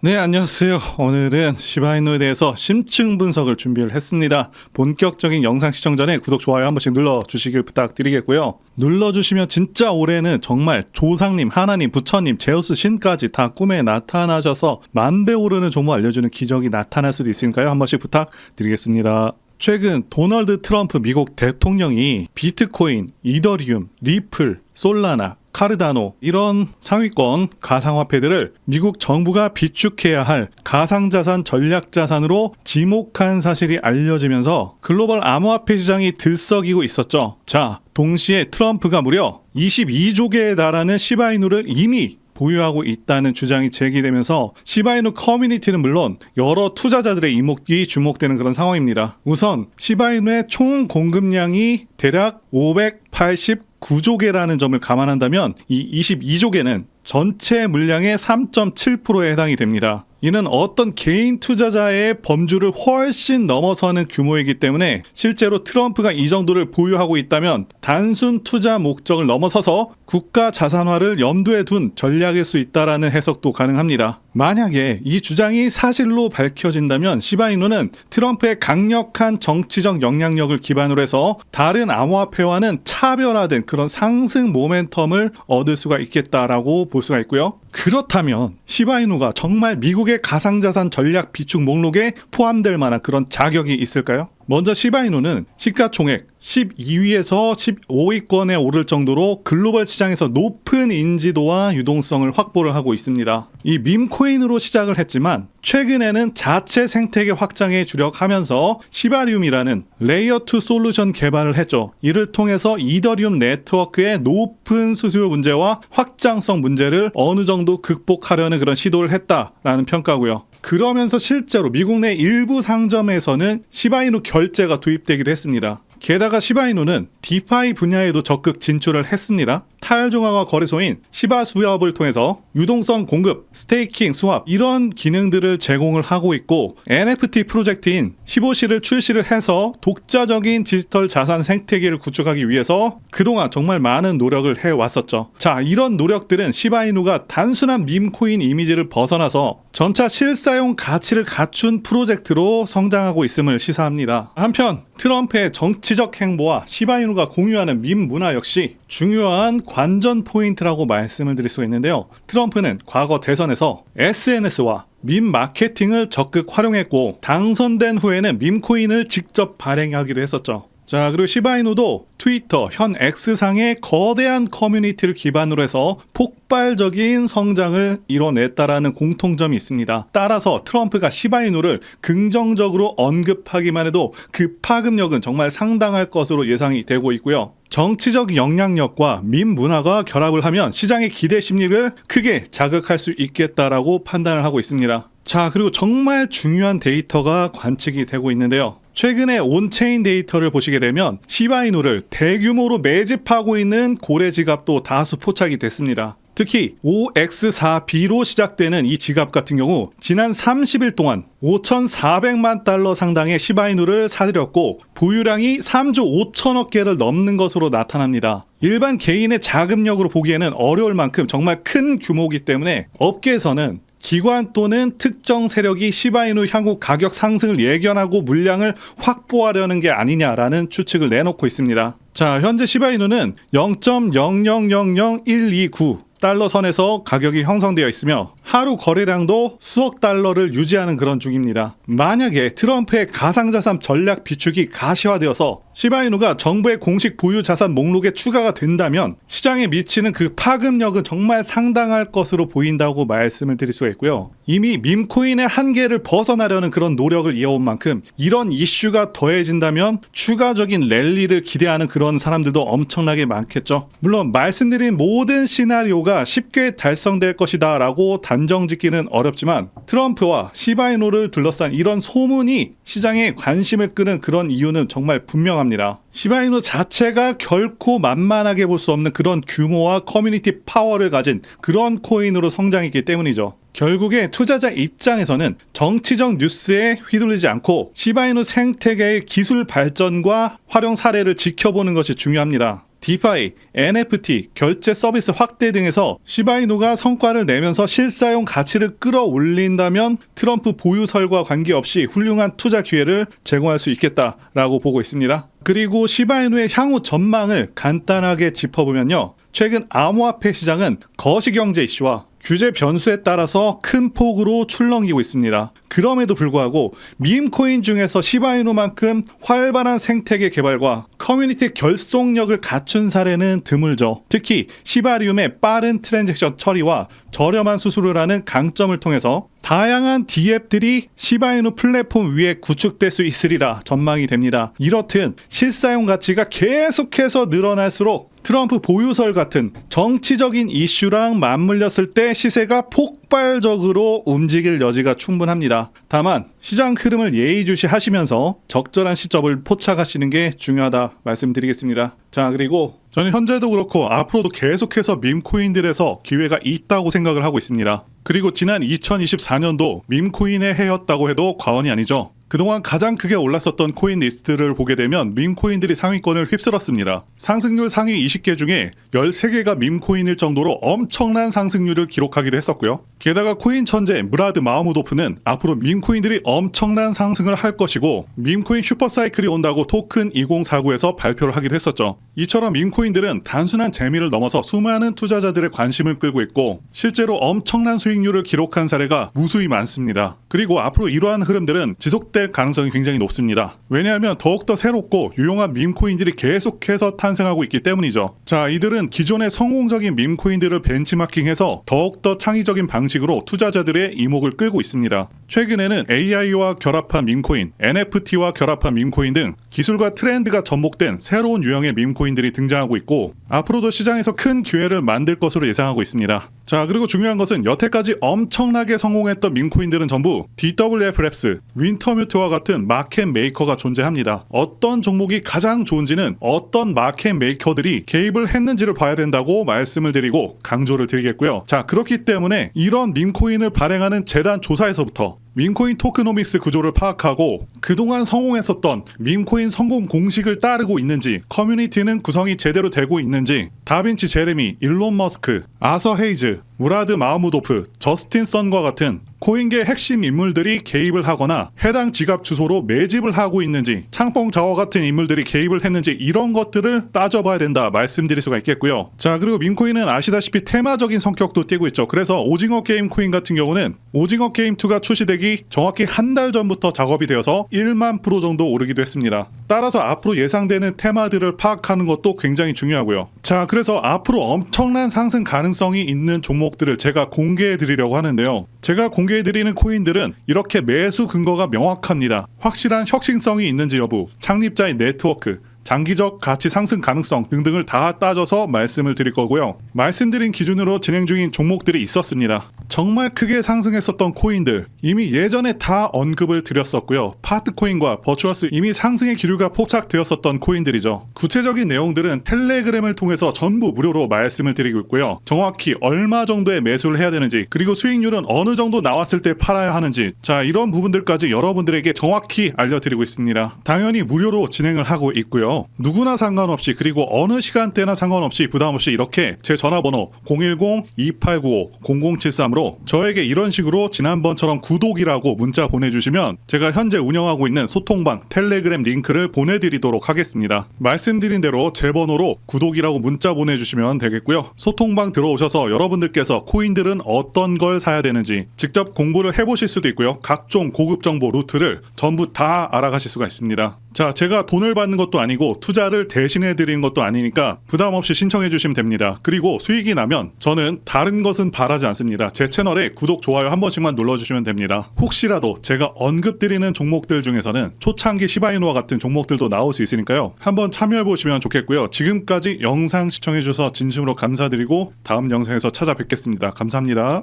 네, 안녕하세요. 오늘은 시바이누에 대해서 심층 분석을 준비를 했습니다. 본격적인 영상 시청 전에 구독, 좋아요 한 번씩 눌러주시길 부탁드리겠고요. 눌러주시면 진짜 올해는 정말 조상님, 하나님, 부처님, 제우스 신까지 다 꿈에 나타나셔서 만배 오르는 종목 알려주는 기적이 나타날 수도 있으니까요. 한 번씩 부탁드리겠습니다. 최근 도널드 트럼프 미국 대통령이 비트코인, 이더리움, 리플, 솔라나, 카르다노 이런 상위권 가상화폐들을 미국 정부가 비축해야 할 가상자산 전략자산으로 지목한 사실이 알려지면서 글로벌 암호화폐 시장이 들썩이고 있었죠. 자, 동시에 트럼프가 무려 22조 개에 달하는 시바이누를 이미 보유하고 있다는 주장이 제기되면서 시바이누 커뮤니티는 물론 여러 투자자들의 이목이 주목되는 그런 상황입니다. 우선 시바이누의 총 공급량이 대략 589조 개라는 점을 감안한다면 이 22조 개는 전체 물량의 3.7%에 해당이 됩니다. 이는 어떤 개인 투자자의 범주를 훨씬 넘어서는 규모이기 때문에 실제로 트럼프가 이 정도를 보유하고 있다면 단순 투자 목적을 넘어서서 국가 자산화를 염두에 둔 전략일 수 있다라는 해석도 가능합니다. 만약에 이 주장이 사실로 밝혀진다면 시바이누는 트럼프의 강력한 정치적 영향력을 기반으로 해서 다른 암호화폐와는 차별화된 그런 상승 모멘텀을 얻을 수가 있겠다라고 볼 수가 있고요. 그렇다면 시바이누가 정말 미국의 가상자산 전략 비축 목록에 포함될 만한 그런 자격이 있을까요? 먼저 시바이누는 시가총액 12위에서 15위권에 오를 정도로 글로벌 시장에서 높은 인지도와 유동성을 확보를 하고 있습니다. 이 밈코인으로 시작을 했지만 최근에는 자체 생태계 확장에 주력하면서 시바리움이라는 레이어2 솔루션 개발을 했죠. 이를 통해서 이더리움 네트워크의 높은 수수료 문제와 확장성 문제를 어느 정도 극복하려는 그런 시도를 했다라는 평가고요. 그러면서 실제로 미국 내 일부 상점에서는 시바이누 결제가 도입되기도 했습니다. 게다가 시바이누는 디파이 분야에도 적극 진출을 했습니다. 타율중앙화 거래소인 시바 수협을 통해서 유동성 공급, 스테이킹, 수합 이런 기능들을 제공을 하고 있고 NFT 프로젝트인 15시를 출시를 해서 독자적인 디지털 자산 생태계를 구축하기 위해서 그동안 정말 많은 노력을 해왔었죠. 자, 이런 노력들은 시바이누가 단순한 밈코인 이미지를 벗어나서 점차 실사용 가치를 갖춘 프로젝트로 성장하고 있음을 시사합니다. 한편 트럼프의 정치적 행보와 시바이누가 공유하는 밈 문화 역시 중요한 관전 포인트라고 말씀을 드릴 수 있는데요. 트럼프는 과거 대선에서 SNS와 밈 마케팅을 적극 활용했고 당선된 후에는 밈코인을 직접 발행하기도 했었죠. 자, 그리고 시바이누도 트위터, 현 X상의 거대한 커뮤니티를 기반으로 해서 폭발적인 성장을 이뤄냈다라는 공통점이 있습니다. 따라서 트럼프가 시바이누를 긍정적으로 언급하기만 해도 그 파급력은 정말 상당할 것으로 예상이 되고 있고요. 정치적 영향력과 밈 문화가 결합을 하면 시장의 기대 심리를 크게 자극할 수 있겠다라고 판단을 하고 있습니다. 자, 그리고 정말 중요한 데이터가 관측이 되고 있는데요. 최근에 온체인 데이터를 보시게 되면 시바이누를 대규모로 매집하고 있는 고래 지갑도 다수 포착이 됐습니다. 특히 OX4B로 시작되는 이 지갑 같은 경우 지난 30일 동안 5,400만 달러 상당의 시바이누를 사들였고 보유량이 3조 5천억 개를 넘는 것으로 나타납니다. 일반 개인의 자금력으로 보기에는 어려울 만큼 정말 큰 규모이기 때문에 업계에서는 기관 또는 특정 세력이 시바이누 향후 가격 상승을 예견하고 물량을 확보하려는 게 아니냐라는 추측을 내놓고 있습니다. 자, 현재 시바이누는 0.0000129 달러 선에서 가격이 형성되어 있으며 하루 거래량도 수억 달러를 유지하는 그런 중입니다. 만약에 트럼프의 가상자산 전략 비축이 가시화되어서 시바이누가 정부의 공식 보유 자산 목록에 추가가 된다면 시장에 미치는 그 파급력은 정말 상당할 것으로 보인다고 말씀을 드릴 수가 있고요. 이미 밈코인의 한계를 벗어나려는 그런 노력을 이어온 만큼 이런 이슈가 더해진다면 추가적인 랠리를 기대하는 그런 사람들도 엄청나게 많겠죠. 물론 말씀드린 모든 시나리오가 쉽게 달성될 것이다 라고 단정짓기는 어렵지만 트럼프와 시바이누를 둘러싼 이런 소문이 시장에 관심을 끄는 그런 이유는 정말 분명합니다. 시바이누 자체가 결코 만만하게 볼 수 없는 그런 규모와 커뮤니티 파워를 가진 그런 코인으로 성장했기 때문이죠. 결국에 투자자 입장에서는 정치적 뉴스에 휘둘리지 않고 시바이누 생태계의 기술 발전과 활용 사례를 지켜보는 것이 중요합니다. 디파이, NFT, 결제 서비스 확대 등에서 시바이누가 성과를 내면서 실사용 가치를 끌어올린다면 트럼프 보유설과 관계없이 훌륭한 투자 기회를 제공할 수 있겠다라고 보고 있습니다. 그리고 시바이누의 향후 전망을 간단하게 짚어보면요. 최근 암호화폐 시장은 거시경제 이슈와 규제 변수에 따라서 큰 폭으로 출렁이고 있습니다. 그럼에도 불구하고 밈코인 중에서 시바이누만큼 활발한 생태계 개발과 커뮤니티 결속력을 갖춘 사례는 드물죠. 특히 시바리움의 빠른 트랜잭션 처리와 저렴한 수수료를 하는 강점을 통해서 다양한 D앱들이 시바이누 플랫폼 위에 구축될 수 있으리라 전망이 됩니다. 이렇듯 실사용 가치가 계속해서 늘어날수록 트럼프 보유설 같은 정치적인 이슈랑 맞물렸을 때 시세가 폭발적으로 움직일 여지가 충분합니다. 다만 시장 흐름을 예의주시하시면서 적절한 시점을 포착하시는 게 중요하다 말씀드리겠습니다. 자, 그리고 저는 현재도 그렇고 앞으로도 계속해서 밈코인들에서 기회가 있다고 생각을 하고 있습니다. 그리고 지난 2024년도 밈코인의 해였다고 해도 과언이 아니죠. 그동안 가장 크게 올랐었던 코인 리스트를 보게 되면 밈코인들이 상위권을 휩쓸었습니다. 상승률 상위 20개 중에 13개가 밈코인일 정도로 엄청난 상승률을 기록하기도 했었고요. 게다가 코인 천재 무라드 마흐무도프는 앞으로 밈코인들이 엄청난 상승을 할 것이고 밈코인 슈퍼사이클이 온다고 토큰 2049에서 발표를 하기도 했었죠. 이처럼 밈코인들은 단순한 재미를 넘어서 수많은 투자자들의 관심을 끌고 있고 실제로 엄청난 수익률을 기록한 사례가 무수히 많습니다. 그리고 앞으로 이러한 흐름들은 지속될 가능성이 굉장히 높습니다. 왜냐하면 더욱더 새롭고 유용한 밈코인들이 계속해서 탄생하고 있기 때문이죠. 자, 이들은 기존의 성공적인 밈코인들을 벤치마킹해서 더욱더 창의적인 방식으로 투자자들의 이목을 끌고 있습니다. 최근에는 AI와 결합한 밈코인, NFT와 결합한 밈코인 등 기술과 트렌드가 접목된 새로운 유형의 밈코인들이 등장하고 있고 앞으로도 시장에서 큰 기회를 만들 것으로 예상하고 있습니다. 자, 그리고 중요한 것은 여태까지 엄청나게 성공했던 밈코인들은 전부 DWF 랩스, 윈터뮤트와 같은 마켓 메이커가 존재합니다. 어떤 종목이 가장 좋은지는 어떤 마켓 메이커들이 개입을 했는지를 봐야 된다고 말씀을 드리고 강조를 드리겠고요. 자, 그렇기 때문에 이런 밈코인을 발행하는 재단 조사에서부터 밈코인 토크노믹스 구조를 파악하고 그동안 성공했었던 밈코인 성공 공식을 따르고 있는지, 커뮤니티는 구성이 제대로 되고 있는지, 다빈치 제레미, 일론 머스크, 아서 헤이즈, 무라드 마흐무도프, 저스틴 선과 같은 코인계 핵심 인물들이 개입을 하거나 해당 지갑 주소로 매집을 하고 있는지, 창펑 자워 같은 인물들이 개입을 했는지 이런 것들을 따져봐야 된다 말씀드릴 수가 있겠고요. 자, 그리고 밈코인은 아시다시피 테마적인 성격도 띠고 있죠. 그래서 오징어 게임 코인 같은 경우는 오징어 게임 2가 출시되기 정확히 한 달 전부터 작업이 되어서 1만 프로 정도 오르기도 했습니다. 따라서 앞으로 예상되는 테마들을 파악하는 것도 굉장히 중요하고요. 자, 그래서 앞으로 엄청난 상승 가능성이 있는 종목들을 제가 공개해 드리려고 하는데요. 제가 공개해 드리는 코인들은 이렇게 매수 근거가 명확합니다. 확실한 혁신성이 있는지 여부, 창립자의 네트워크, 장기적 가치 상승 가능성 등등을 다 따져서 말씀을 드릴 거고요. 말씀드린 기준으로 진행 중인 종목들이 있었습니다. 정말 크게 상승했었던 코인들 이미 예전에 다 언급을 드렸었고요. 파트코인과 버추어스 이미 상승의 기류가 포착되었었던 코인들이죠. 구체적인 내용들은 텔레그램을 통해서 전부 무료로 말씀을 드리고 있고요. 정확히 얼마 정도의 매수를 해야 되는지, 그리고 수익률은 어느 정도 나왔을 때 팔아야 하는지, 자, 이런 부분들까지 여러분들에게 정확히 알려드리고 있습니다. 당연히 무료로 진행을 하고 있고요. 누구나 상관없이, 그리고 어느 시간대나 상관없이 부담없이 이렇게 제 전화번호 010-2895-0073으로 저에게 이런 식으로 지난번처럼 구독이라고 문자 보내주시면 제가 현재 운영하고 있는 소통방 텔레그램 링크를 보내드리도록 하겠습니다. 말씀드린 대로 제 번호로 구독이라고 문자 보내주시면 되겠고요. 소통방 들어오셔서 여러분들께서 코인들은 어떤 걸 사야 되는지 직접 공부를 해보실 수도 있고요. 각종 고급 정보 루트를 전부 다 알아가실 수가 있습니다. 자, 제가 돈을 받는 것도 아니고 투자를 대신해 드리는 것도 아니니까 부담 없이 신청해 주시면 됩니다. 그리고 수익이 나면 저는 다른 것은 바라지 않습니다. 제 채널에 구독, 좋아요 한 번씩만 눌러주시면 됩니다. 혹시라도 제가 언급드리는 종목들 중에서는 초창기 시바이누와 같은 종목들도 나올 수 있으니까요. 한번 참여해 보시면 좋겠고요. 지금까지 영상 시청해 주셔서 진심으로 감사드리고 다음 영상에서 찾아뵙겠습니다. 감사합니다.